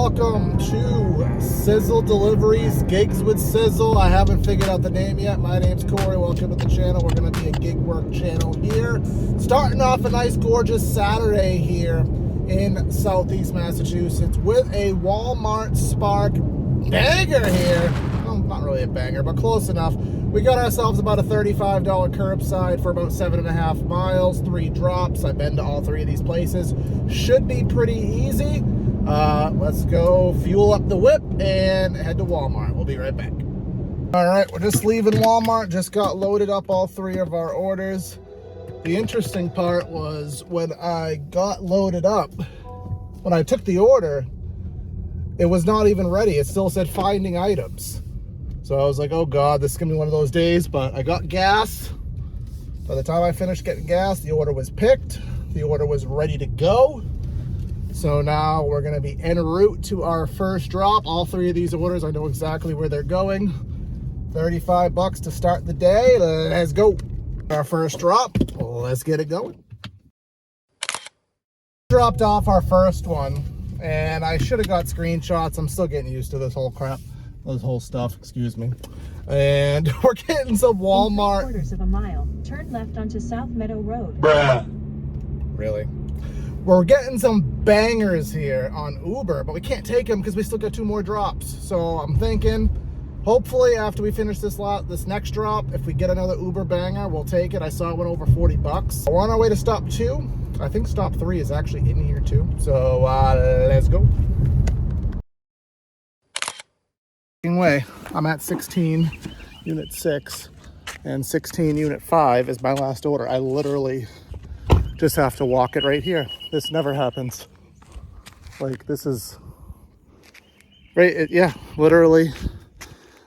welcome to Sizzle Deliveries, Gigs with Sizzle. I haven't figured out the name yet. My name's Corey. Welcome to the channel. We're going to be a gig work channel here. Starting off a nice, gorgeous Saturday here in Southeast Massachusetts with a Walmart Spark banger here. Well, not really a banger, but close enough. We got ourselves about a $35 curbside for about 7.5 miles, 3 drops. I've been to all 3 of these places. Should be pretty easy. Let's go fuel up the whip and head to Walmart. We'll be right back. All right, we're just leaving Walmart. Just got loaded up all 3 of our orders. The interesting part was when I got loaded up, when I took the order, it was not even ready. It still said finding items. So I was like, oh God, this is gonna be one of those days, but I got gas. By the time I finished getting gas, the order was picked. The order was ready to go. So now we're gonna be en route to our first drop. All 3 of these orders, I know exactly where they're going. 35 bucks to start the day. Let's go. Our first drop, let's get it going. Dropped off our first one, and I should have got screenshots. I'm still getting used to this whole crap. This whole stuff, excuse me. And we're getting some Walmart. In 3/4 of a mile, turn left onto South Meadow Road. Bruh. Really? We're getting some bangers here on Uber, but we can't take them because we still got 2 more drops. So I'm thinking, hopefully after we finish this next drop, if we get another Uber banger, we'll take it. I saw it went over 40 bucks. We're on our way to stop 2. I think stop 3 is actually in here too. So let's go. Way. I'm at 16 unit 6 and 16 unit 5 is my last order. I literally just have to walk it right here. This never happens. Like, this is right. Yeah, literally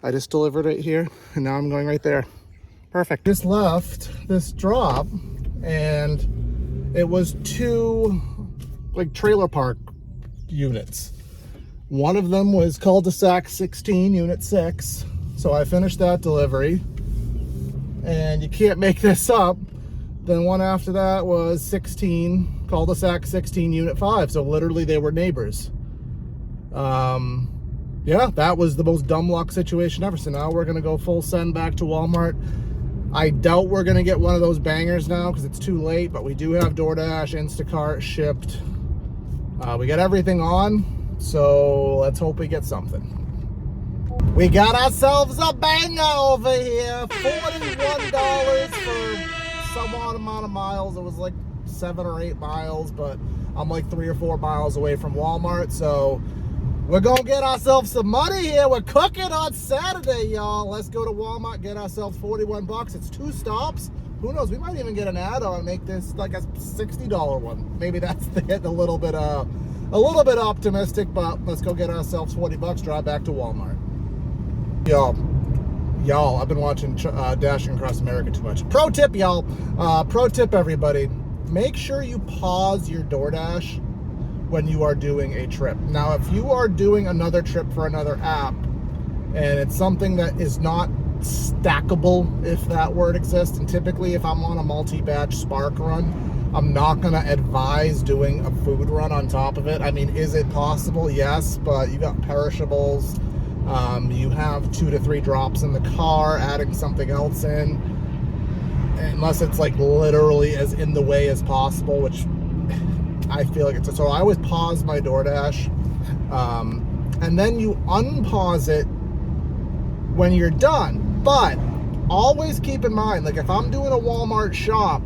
I just delivered it here and now I'm going right there. Perfect. Just left this drop and it was 2 like trailer park units. One of them was cul-de-sac 16, unit 6. So I finished that delivery. And you can't make this up. Then one after that was 16, cul-de-sac 16, unit 5. So literally they were neighbors. Yeah, that was the most dumb luck situation ever. So now we're going to go full send back to Walmart. I doubt we're going to get one of those bangers now because it's too late. But we do have Doordash, Instacart shipped. We got everything on. So let's hope we get something. We got ourselves a banger over here. $41 for some odd amount of miles. It was like 7 or 8 miles, but I'm like 3 or 4 miles away from Walmart. So we're gonna get ourselves some money here. We're cooking on Saturday, y'all. Let's go to Walmart, get ourselves 41 bucks. It's 2 stops. Who knows? We might even get an add-on and make this like a $60 one. Maybe that's getting a little bit optimistic, but let's go get ourselves 40 bucks, drive back to Walmart. Y'all, I've been watching Dashing Across America too much. Pro tip, y'all. Pro tip, everybody. Make sure you pause your Doordash when you are doing a trip. Now, if you are doing another trip for another app, and it's something that is not stackable, if that word exists, and typically if I'm on a multi-batch Spark run, I'm not gonna advise doing a food run on top of it. I mean, is it possible? Yes, but you got perishables. You have 2 to 3 drops in the car, adding something else in, unless it's like literally as in the way as possible, which I feel like it's, so I always pause my Doordash, and then you unpause it when you're done. But always keep in mind, like if I'm doing a Walmart shop,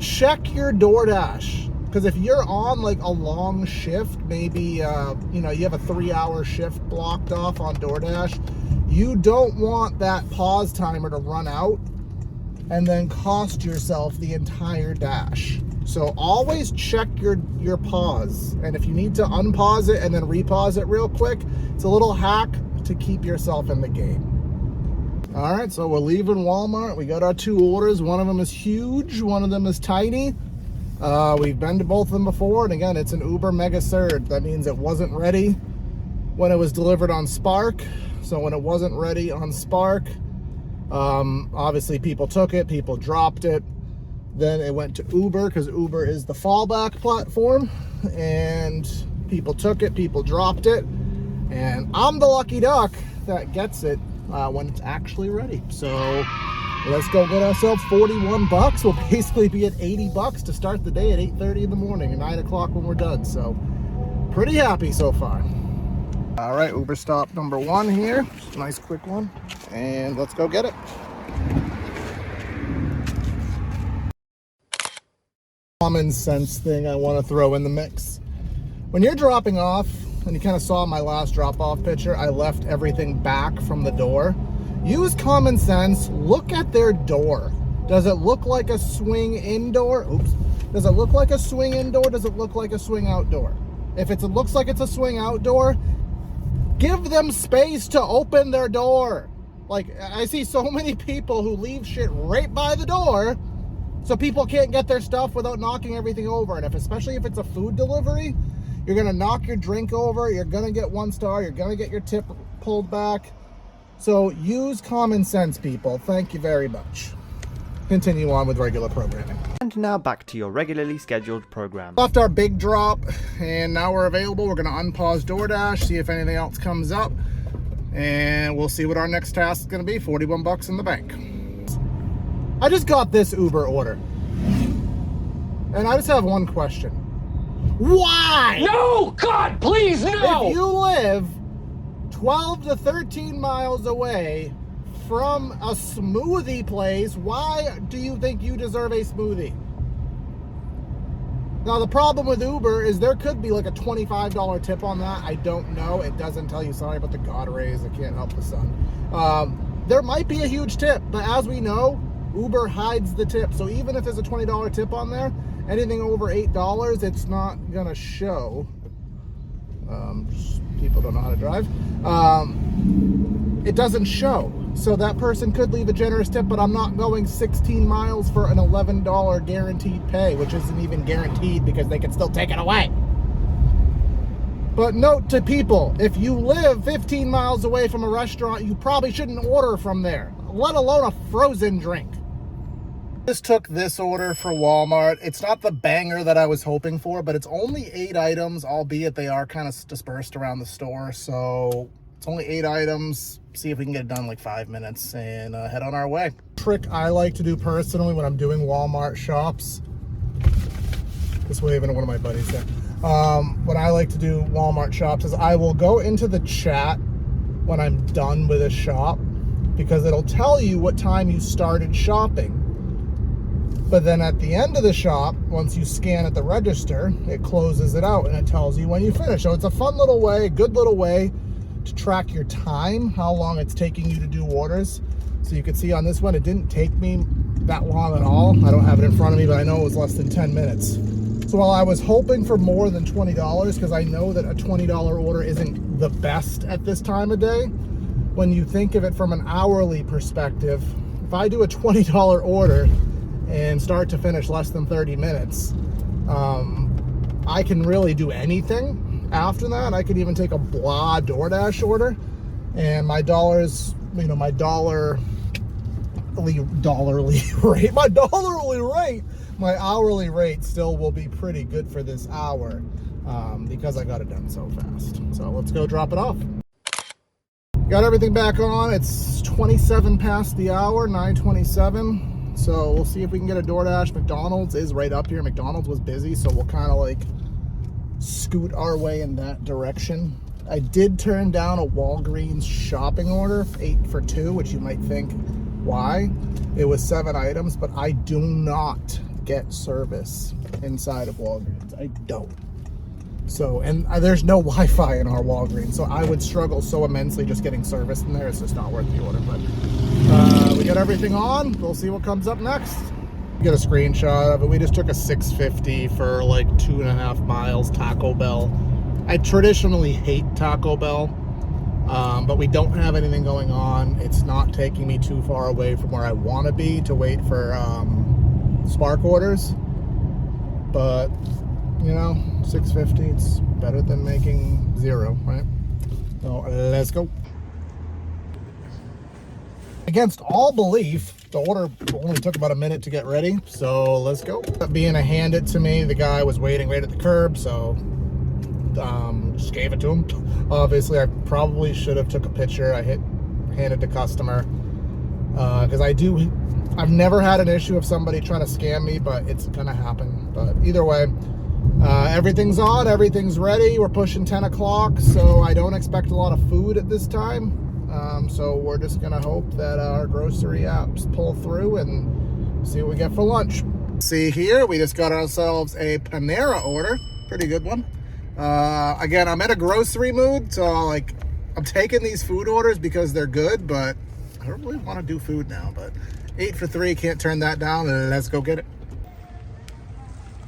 check your Doordash, because if you're on like a long shift, maybe you have a 3-hour shift blocked off on Doordash, you don't want that pause timer to run out and then cost yourself the entire dash. So always check your pause, and if you need to unpause it and then repause it real quick, it's a little hack to keep yourself in the game. All right, so we're leaving Walmart. We got our 2 orders. One of them is huge, one of them is tiny. We've been to both of them before, and again, it's an Uber Mega Surge. That means it wasn't ready when it was delivered on Spark. So when it wasn't ready on Spark, obviously people took it, people dropped it. Then it went to Uber because Uber is the fallback platform, and people took it, people dropped it, and I'm the lucky duck that gets it when it's actually ready. So let's go get ourselves 41 bucks. We'll basically be at 80 bucks to start the day at 8:30 in the morning and 9 o'clock when we're done. So pretty happy so far. All right, Uber stop number 1 here. Just a nice quick one. And let's go get it. Common sense thing I want to throw in the mix. When you're dropping off, and you kind of saw my last drop-off picture, I left everything back from the door. Use common sense. Look at their door. Does it look like a swing indoor? Oops. Does it look like a swing indoor? Does it look like a swing outdoor? If it looks like it's a swing outdoor, give them space to open their door. Like, I see so many people who leave shit right by the door so people can't get their stuff without knocking everything over. And especially if it's a food delivery, you're gonna knock your drink over, you're gonna get 1 star, you're gonna get your tip pulled back. So use common sense, people. Thank you very much. Continue on with regular programming. And now back to your regularly scheduled program. Left our big drop, and now we're available. We're gonna unpause Doordash, see if anything else comes up, and we'll see what our next task is gonna be. 41 bucks in the bank. I just got this Uber order, and I just have one question. Why? No! God, please, no! If you live 12 to 13 miles away from a smoothie place, why do you think you deserve a smoothie? Now, the problem with Uber is there could be like a $25 tip on that. I don't know. It doesn't tell you. Sorry about the God rays. I can't help the sun. There might be a huge tip, but as we know, Uber hides the tip. So even if there's a $20 tip on there, anything over $8, it's not gonna show. People don't know how to drive. It doesn't show. So that person could leave a generous tip, but I'm not going 16 miles for an $11 guaranteed pay, which isn't even guaranteed because they can still take it away. But note to people, if you live 15 miles away from a restaurant, you probably shouldn't order from there, let alone a frozen drink. Just took this order for Walmart. It's not the banger that I was hoping for, but it's only 8 items, albeit they are kind of dispersed around the store. So it's only 8 items. See if we can get it done in like 5 minutes and head on our way. Trick I like to do personally when I'm doing Walmart shops. Just waving at one of my buddies there. What I like to do Walmart shops is I will go into the chat when I'm done with a shop because it'll tell you what time you started shopping. But then at the end of the shop, once you scan at the register, it closes it out and it tells you when you finish. So it's a fun little way, good little way to track your time, how long it's taking you to do orders. So you can see on this one, it didn't take me that long at all. I don't have it in front of me, but I know it was less than 10 minutes. So while I was hoping for more than $20, because I know that a $20 order isn't the best at this time of day, when you think of it from an hourly perspective, if I do a $20 order and start to finish less than 30 minutes, I can really do anything after that. I could even take a blah DoorDash order, and my dollars, you know, my dollarly rate, my hourly rate still will be pretty good for this hour because I got it done so fast. So let's go drop it off. Got everything back on. It's 27 past the hour, 9:27. So we'll see if we can get a DoorDash. McDonald's is right up here. McDonald's was busy, so we'll kind of like scoot our way in that direction. I did turn down a Walgreens shopping order, 8 for 2, which you might think, why? It was 7 items, but I do not get service inside of Walgreens. I don't. So, and there's no Wi-Fi in our Walgreens, so I would struggle so immensely just getting service in there. It's just not worth the order. But we got everything on. We'll see what comes up next. Get a screenshot of it. We just took a 650 for like 2.5 miles Taco Bell. I traditionally hate Taco Bell, but we don't have anything going on. It's not taking me too far away from where I want to be to wait for Spark orders. But you know, 650, it's better than making 0, right? So let's go. Against all belief, the order only took about a minute to get ready, so let's go. Being a hand it to me, the guy was waiting right at the curb, so Just gave it to him. Obviously, I probably should have took a picture. Handed the customer, because I've never had an issue of somebody trying to scam me, but it's gonna happen. But either way, everything's on, everything's ready. We're pushing 10 o'clock, so I don't expect a lot of food at this time. So we're just gonna hope that our grocery apps pull through and see what we get for lunch. See here, we just got ourselves a Panera order. Pretty good one. Again, I'm in a grocery mood, so I'm taking these food orders because they're good, but I don't really want to do food now. But 8 for 3, can't turn that down. Let's go get it.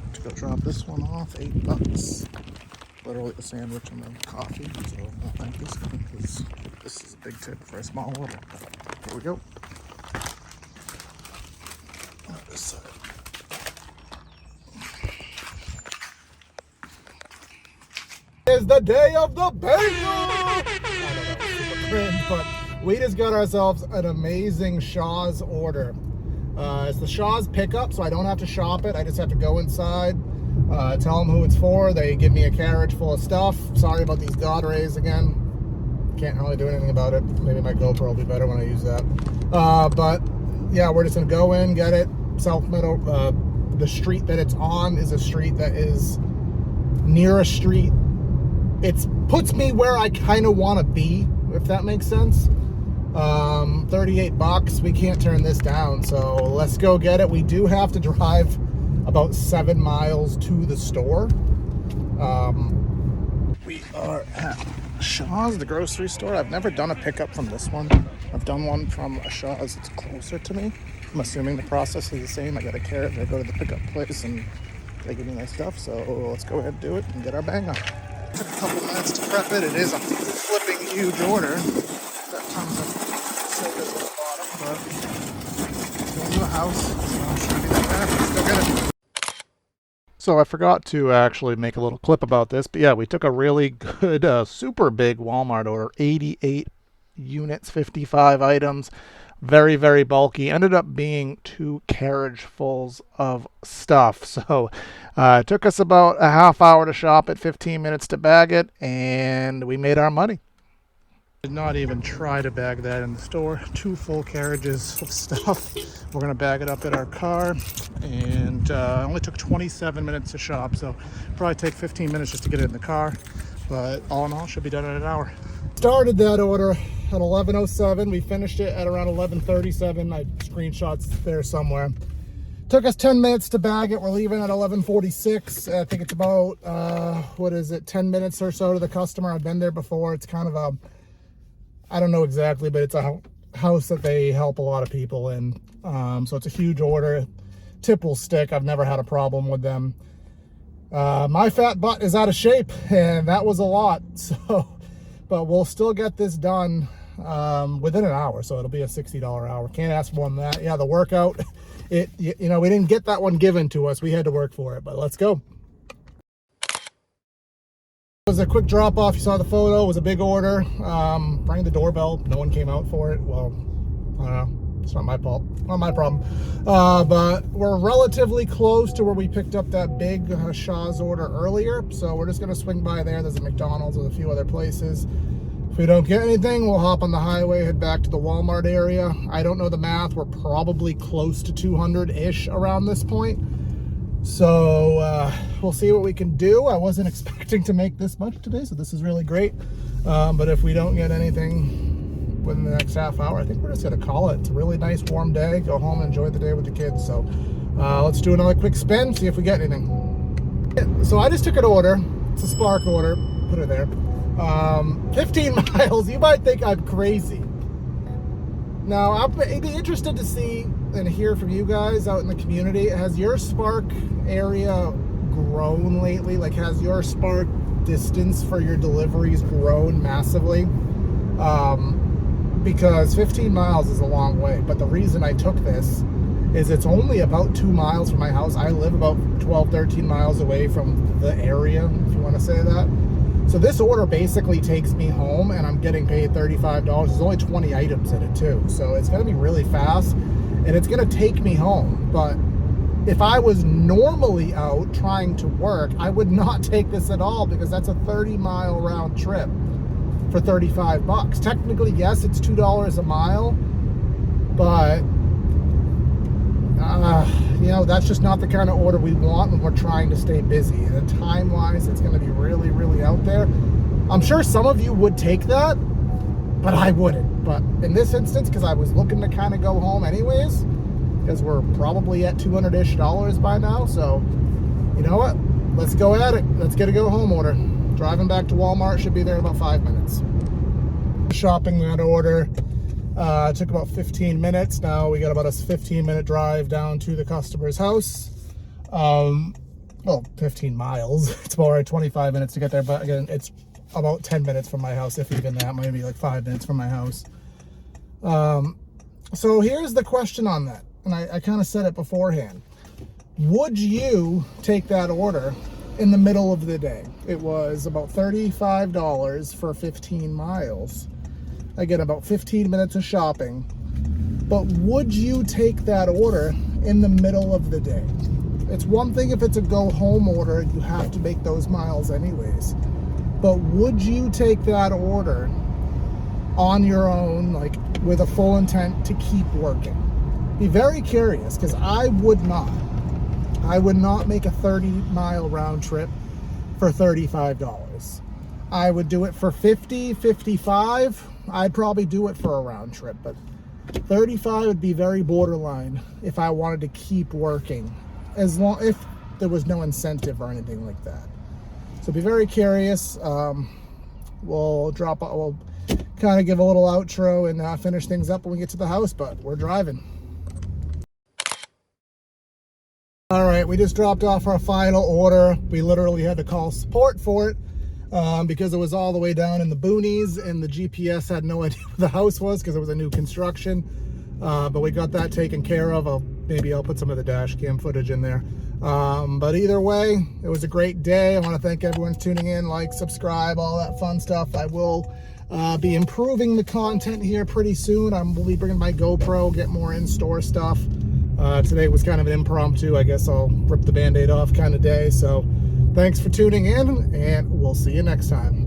Let's go drop this one off, $8. Literally a sandwich and a coffee, so I'll thank this one because this is a big tip for a small order. Here we go. This side. Is the day of the Banga! I don't know, super cringe, but we just got ourselves an amazing Shaw's order. It's the Shaw's pickup, so I don't have to shop it. I just have to go inside, tell them who it's for. They give me a carriage full of stuff. Sorry about these God rays again. Can't really do anything about it. Maybe my GoPro will be better when I use that. But yeah, we're just gonna go in, get it. South Meadow, the street that it's on is a street that is near a street. It puts me where I kind of want to be, if that makes sense. $38, we can't turn this down, so let's go get it. We do have to drive about 7 miles to the store. We are at Shaw's, the grocery store. I've never done a pickup from this one. I've done one from a Shaw's that's closer to me. I'm assuming the process is the same. I got a carrot, I go to the pickup place and they give me my stuff, so let's go ahead and do it and get our bang on. Took a couple minutes to prep it. It is a flipping huge order. Got tons of sodas at the bottom, but it's going to a house, so it shouldn't be that bad. Let's go get it. So I forgot to actually make a little clip about this, but yeah, we took a really good, super big Walmart order, 88 units, 55 items. Very, very bulky. Ended up being 2 carriagefuls of stuff. So it took us about a half hour to shop it, 15 minutes to bag it, and we made our money. Did not even try to bag that in the store. 2 full carriages of stuff. We're going to bag it up at our car, and it only took 27 minutes to shop, so probably take 15 minutes just to get it in the car, but all in all, should be done in an hour. Started that order at 11:07. We finished it at around 11:37. I screenshots there somewhere. Took us 10 minutes to bag it. We're leaving at 11:46. I think it's about 10 minutes or so to the customer. I've been there before. It's kind of a, I don't know exactly, but it's a house that they help a lot of people in. So it's a huge order. Tip will stick. I've never had a problem with them. My fat butt is out of shape, and that was a lot. So, but we'll still get this done within an hour, so it'll be a $60 hour. Can't ask more than that. Yeah, the workout, we didn't get that one given to us. We had to work for it, but let's go. It was a quick drop off. You saw the photo. It was a big order. Rang the doorbell. No one came out for it. Well, I don't know. It's not my fault. Not my problem. But we're relatively close to where we picked up that big Shaw's order earlier. So we're just going to swing by there. There's a McDonald's with a few other places. If we don't get anything, we'll hop on the highway, head back to the Walmart area. I don't know the math. We're probably close to 200-ish around this point. So we'll see what we can do. I wasn't expecting to make this much today, so this is really great. But if we don't get anything within the next half hour, I think we're just gonna call it. It's a really nice warm day. Go home and enjoy the day with the kids. So let's do another quick spin, see if we get anything. So I just took an order. It's a Spark order. Put it there. 15 miles. You might think I'm crazy. Now, I'd be interested to see and hear from you guys out in the community. Has your Spark area grown lately? Like, has your Spark distance for your deliveries grown massively? Because 15 miles is a long way, but the reason I took this is it's only about 2 miles from my house. I live about 12, 13 miles away from the area, if you want to say that. So this order basically takes me home, and I'm getting paid $35. There's only 20 items in it too, so it's going to be really fast, and it's going to take me home. But If I was normally out trying to work, I would not take this at all, because that's a 30-mile round trip for 35 bucks. Technically, yes, it's $2 a mile, but you know, that's just not the kind of order we want when we're trying to stay busy. And time-wise, it's going to be really, really out there. I'm sure some of you would take that, but I wouldn't. But in this instance, because I was looking to kind of go home anyways, because we're probably at $200-ish by now, so you know what? Let's go at it. Let's get a go home order. Driving back to Walmart, should be there in about 5 minutes. Shopping that order. It took about 15 minutes. Now we got about a 15-minute drive down to the customer's house. Well, 15 miles. It's more like 25 minutes to get there, but again, it's about 10 minutes from my house, if even that. Maybe like 5 minutes from my house. So here's the question on that, and I kind of said it beforehand. Would you take that order in the middle of the day? It was about $35 for 15 miles. I get about 15 minutes of shopping. But would you take that order in the middle of the day? It's one thing if it's a go home order and you have to make those miles anyways. But would you take that order on your own, like with a full intent to keep working? Be very curious, because I would not. I would not make a 30-mile round trip for $35. I would do it for $50, $55. I'd probably do it for a round trip, but $35 would be very borderline if I wanted to keep working, as long if there was no incentive or anything like that. So be very curious. We'll kind of give a little outro and finish things up when we get to the house, but we're driving. All right, we just dropped off our final order. We literally had to call support for it because it was all the way down in the boonies, and the GPS had no idea where the house was because it was a new construction. But we got that taken care of. Maybe I'll put some of the dash cam footage in there. But either way, it was a great day. I want to thank everyone for tuning in, like, subscribe, all that fun stuff. I will be improving the content here pretty soon. We'll be bringing my GoPro, get more in-store stuff. Today was kind of an impromptu, I guess I'll rip the Band-Aid off kind of day. So thanks for tuning in, and we'll see you next time.